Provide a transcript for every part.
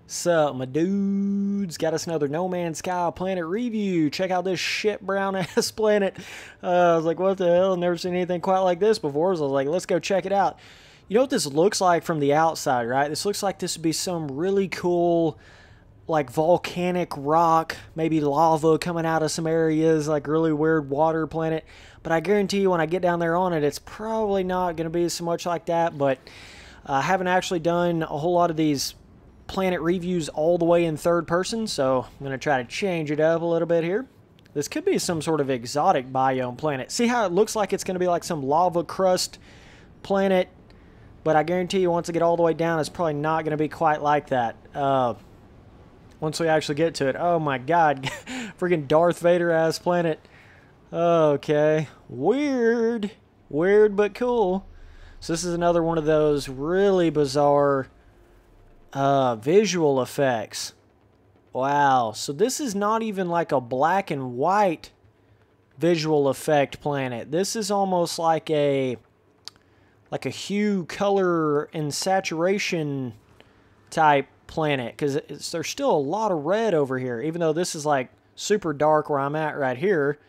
Sup, my dudes? Got us another No Man's Sky planet review. Check out this shit brown ass planet. I was like, what the hell? I've never seen anything quite like this before. So I was like, let's go check it out. You know what this looks like from the outside, right? This looks like this would be some really cool, like, volcanic rock, maybe lava coming out of some areas, like really weird water planet. But I guarantee you when I get down there on it, it's probably not going to be so much like that. But I haven't actually done a whole lot of these planet reviews all the way in third person, so I'm going to try to change it up a little bit here. This could be some sort of exotic biome planet. See how it looks like it's going to be like some lava crust planet, but I guarantee you once I get all the way down, it's probably not going to be quite like that. Once we actually get to it. Oh my god, freaking Darth Vader ass planet. Okay, weird but cool. So this is another one of those really bizarre visual effects. Wow, so this is not even like a black and white visual effect planet. This is almost like a hue, color, and saturation type planet, because there's still a lot of red over here, even though this is like super dark where I'm at right here.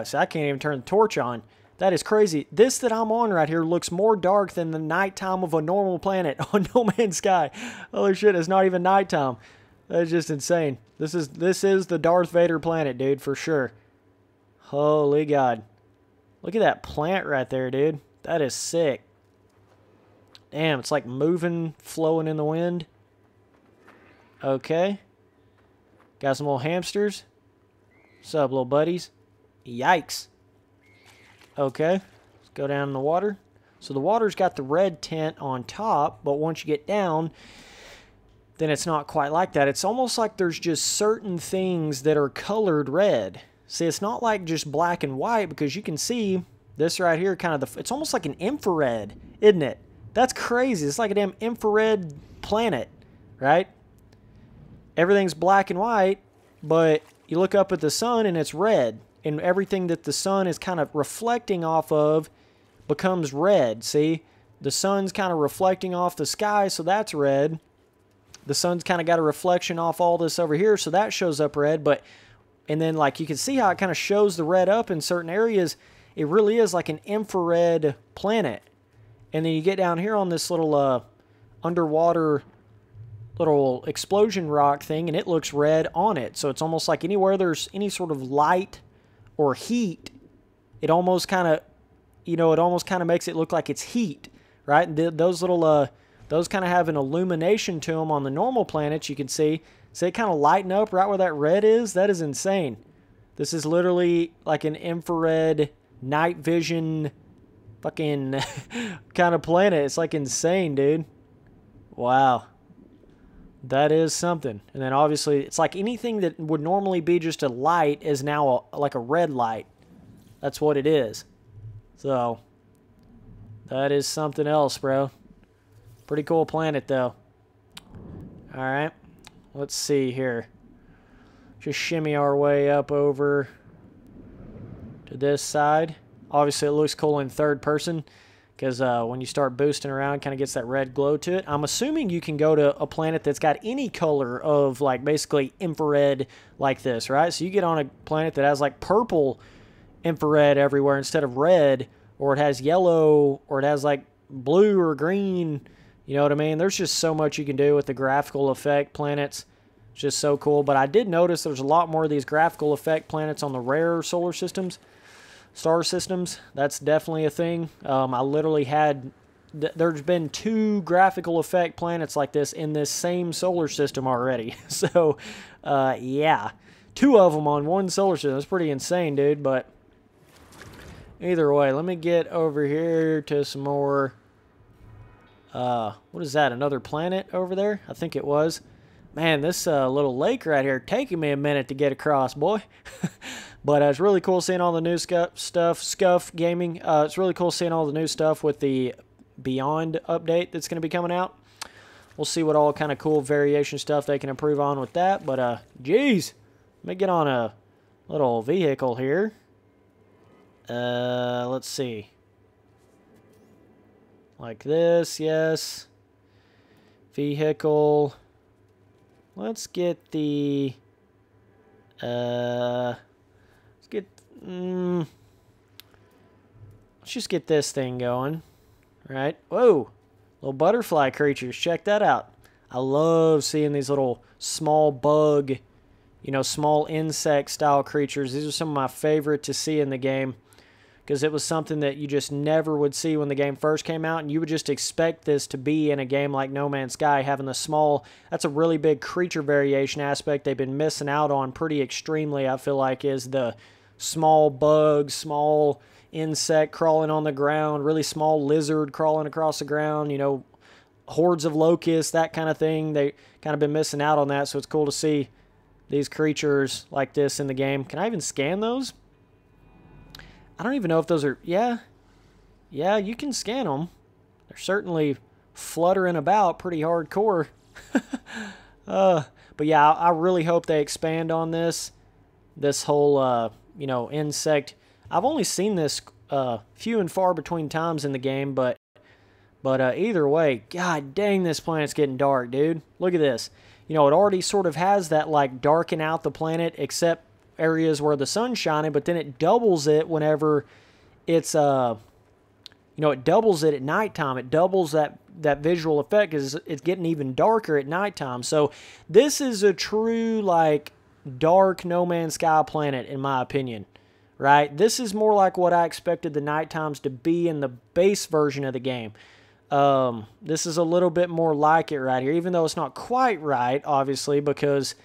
So I can't even turn the torch on. That is crazy. This that I'm on right here looks more dark than the nighttime of a normal planet on No Man's Sky. Holy shit, it's not even nighttime. That's just insane. This is the Darth Vader planet, dude, for sure. Holy god. Look at that plant right there, dude. That is sick. Damn, it's like moving, flowing in the wind. Okay. Got some little hamsters. What's up, little buddies? Yikes. Okay, let's go down in the water. So the water's got the red tint on top, but once you get down, then it's not quite like that. It's almost like there's just certain things that are colored red. See, it's not like just black and white, because you can see this right here, kind of it's almost like an infrared, isn't it? That's crazy. It's like a damn infrared planet, right? Everything's black and white, but you look up at the sun and it's red. And everything that the sun is kind of reflecting off of becomes red. See? The sun's kind of reflecting off the sky, so that's red. The sun's kind of got a reflection off all this over here, so that shows up red. And then, like, you can see how it kind of shows the red up in certain areas. It really is like an infrared planet. And then you get down here on this little underwater little explosion rock thing, and it looks red on it. So it's almost like anywhere there's any sort of light or heat, it almost kind of, it almost kind of makes it look like it's heat, right? And those little, those kind of have an illumination to them on the normal planets, you can see. So they kind of lighten up right where that red is. That is insane. This is literally like an infrared night vision fucking kind of planet. It's like insane, dude. Wow. That is something. And then obviously, it's like anything that would normally be just a light is now like a red light. That's what it is. So, that is something else, bro. Pretty cool planet, though. Alright. Let's see here. Just shimmy our way up over to this side. Obviously, it looks cool in third person, because when you start boosting around, it kind of gets that red glow to it. I'm assuming you can go to a planet that's got any color of, like, basically infrared like this, right? So you get on a planet that has, like, purple infrared everywhere instead of red, or it has yellow, or it has, like, blue or green. You know what I mean? There's just so much you can do with the graphical effect planets. It's just so cool. But I did notice there's a lot more of these graphical effect planets on the rare solar systems. Star systems, that's definitely a thing. I literally had, there's been 2 graphical effect planets like this in this same solar system already. So, yeah. 2 of them on one solar system. That's pretty insane, dude. But either way, let me get over here to some more, what is that, another planet over there? I think it was. Man, this little lake right here taking me a minute to get across, boy. But it's really cool seeing all the new Scuff Gaming. It's really cool seeing all the new stuff with the Beyond update that's going to be coming out. We'll see what all kind of cool variation stuff they can improve on with that. But, geez, let me get on a little vehicle here. Let's see. Like this, yes. Vehicle. let's get the... let's just get this thing going. Right? Whoa! Little butterfly creatures. Check that out. I love seeing these little small bug, you know, small insect-style creatures. These are some of my favorite to see in the game, because it was something that you just never would see when the game first came out, and you would just expect this to be in a game like No Man's Sky, having the small... That's a really big creature variation aspect they've been missing out on pretty extremely, I feel like, is the small bug, small insect crawling on the ground, really small lizard crawling across the ground, you know, hordes of locusts, that kind of thing. They kind of been missing out on that, so it's cool to see these creatures like this in the game. Can I even scan those? I don't even know if those are... Yeah, you can scan them. They're certainly fluttering about pretty hardcore. But yeah, I really hope they expand on this whole, you know, insect. I've only seen this few and far between times in the game, but either way, god dang, this planet's getting dark, dude. Look at this. You know, it already sort of has that, like, darken out the planet, except areas where the sun's shining, but then it doubles it whenever it's, you know, it doubles it at nighttime. It doubles that visual effect because it's getting even darker at nighttime. So this is a true, like, dark No Man's Sky planet, in my opinion. Right? This is more like what I expected the night times to be in the base version of the game. This is a little bit more like it right here, even though it's not quite right, obviously, because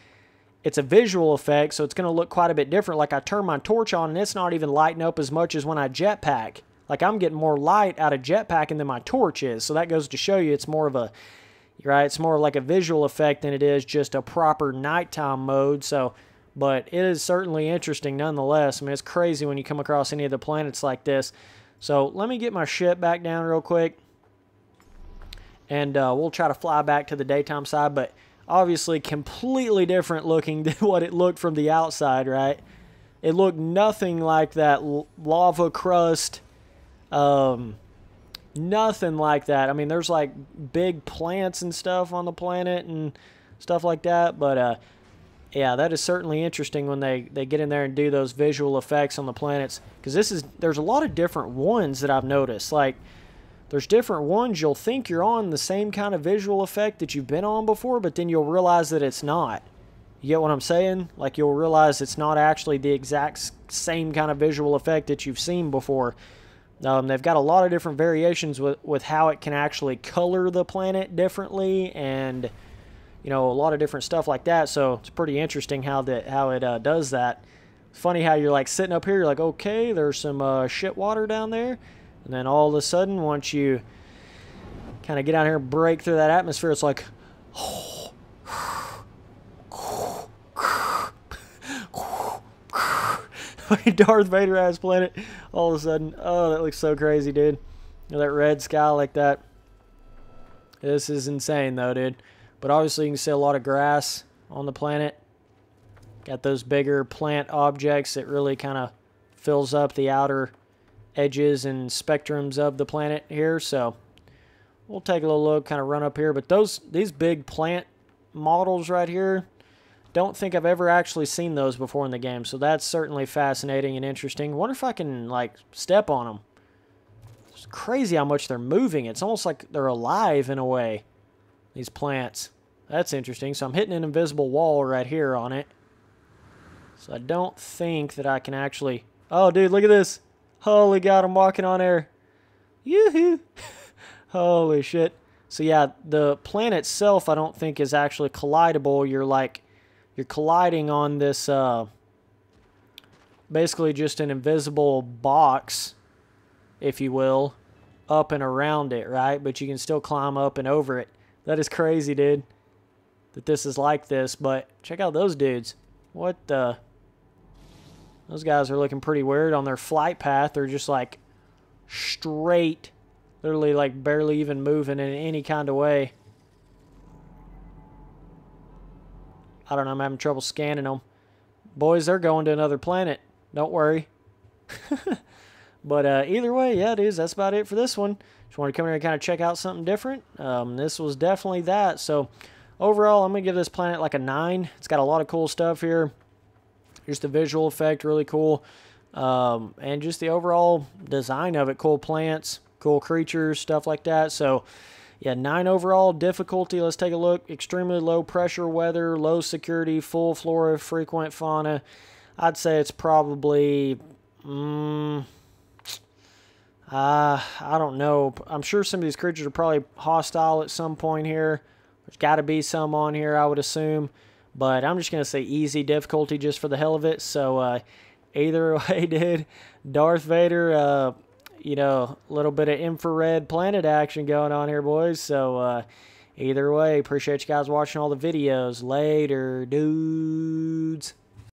it's a visual effect, so it's going to look quite a bit different. Like, I turn my torch on, and it's not even lighting up as much as when I jetpack. Like, I'm getting more light out of jetpacking than my torch is, so that goes to show you it's more of a, right, it's more like a visual effect than it is just a proper nighttime mode, so... But it is certainly interesting nonetheless. I mean, it's crazy when you come across any of the planets like this. So let me get my ship back down real quick. And we'll try to fly back to the daytime side. But obviously completely different looking than what it looked from the outside, right? It looked nothing like that lava crust. Nothing like that. I mean, there's like big plants and stuff on the planet and stuff like that. But... yeah, that is certainly interesting when they get in there and do those visual effects on the planets. Because there's a lot of different ones that I've noticed. Like, there's different ones you'll think you're on the same kind of visual effect that you've been on before, but then you'll realize that it's not. You get what I'm saying? Like, you'll realize it's not actually the exact same kind of visual effect that you've seen before. They've got a lot of different variations with how it can actually color the planet differently, and... you know, a lot of different stuff like that, so it's pretty interesting how it does that. It's funny how you're like sitting up here, you're like, okay, there's some shit water down there, and then all of a sudden, once you kind of get out here and break through that atmosphere, it's like, like Darth Vader ass planet. All of a sudden, oh, that looks so crazy, dude. You know, that red sky like that. This is insane, though, dude. But obviously you can see a lot of grass on the planet. Got those bigger plant objects that really kind of fills up the outer edges and spectrums of the planet here. So we'll take a little look, kind of run up here. But these big plant models right here, don't think I've ever actually seen those before in the game. So that's certainly fascinating and interesting. Wonder if I can, like, step on them. It's crazy how much they're moving. It's almost like they're alive in a way. These plants. That's interesting. So I'm hitting an invisible wall right here on it. So I don't think that I can actually... Oh, dude, look at this. Holy God, I'm walking on air. Yoo-hoo. Holy shit. So yeah, the planet itself I don't think is actually collidable. You're colliding on this, basically just an invisible box, if you will, up and around it, right? But you can still climb up and over it. That is crazy, dude, that this is like this. But check out those dudes. What the? Those guys are looking pretty weird on their flight path. They're just like straight, literally like barely even moving in any kind of way. I don't know, I'm having trouble scanning them. Boys, they're going to another planet. Don't worry. But either way, yeah, dudes, that's about it for this one. Just wanted to come here and kind of check out something different. This was definitely that. So overall, I'm going to give this planet like a 9. It's got a lot of cool stuff here. Just the visual effect, really cool. And just the overall design of it, cool plants, cool creatures, stuff like that. So, yeah, 9 overall difficulty. Let's take a look. Extremely low pressure weather, low security, full flora, frequent fauna. I'd say it's probably, I don't know. I'm sure some of these creatures are probably hostile at some point here. There's got to be some on here, I would assume. But I'm just going to say easy difficulty just for the hell of it. So, either way, dude, Darth Vader, you know, a little bit of infrared planet action going on here, boys. So, either way, appreciate you guys watching all the videos. Later, dudes.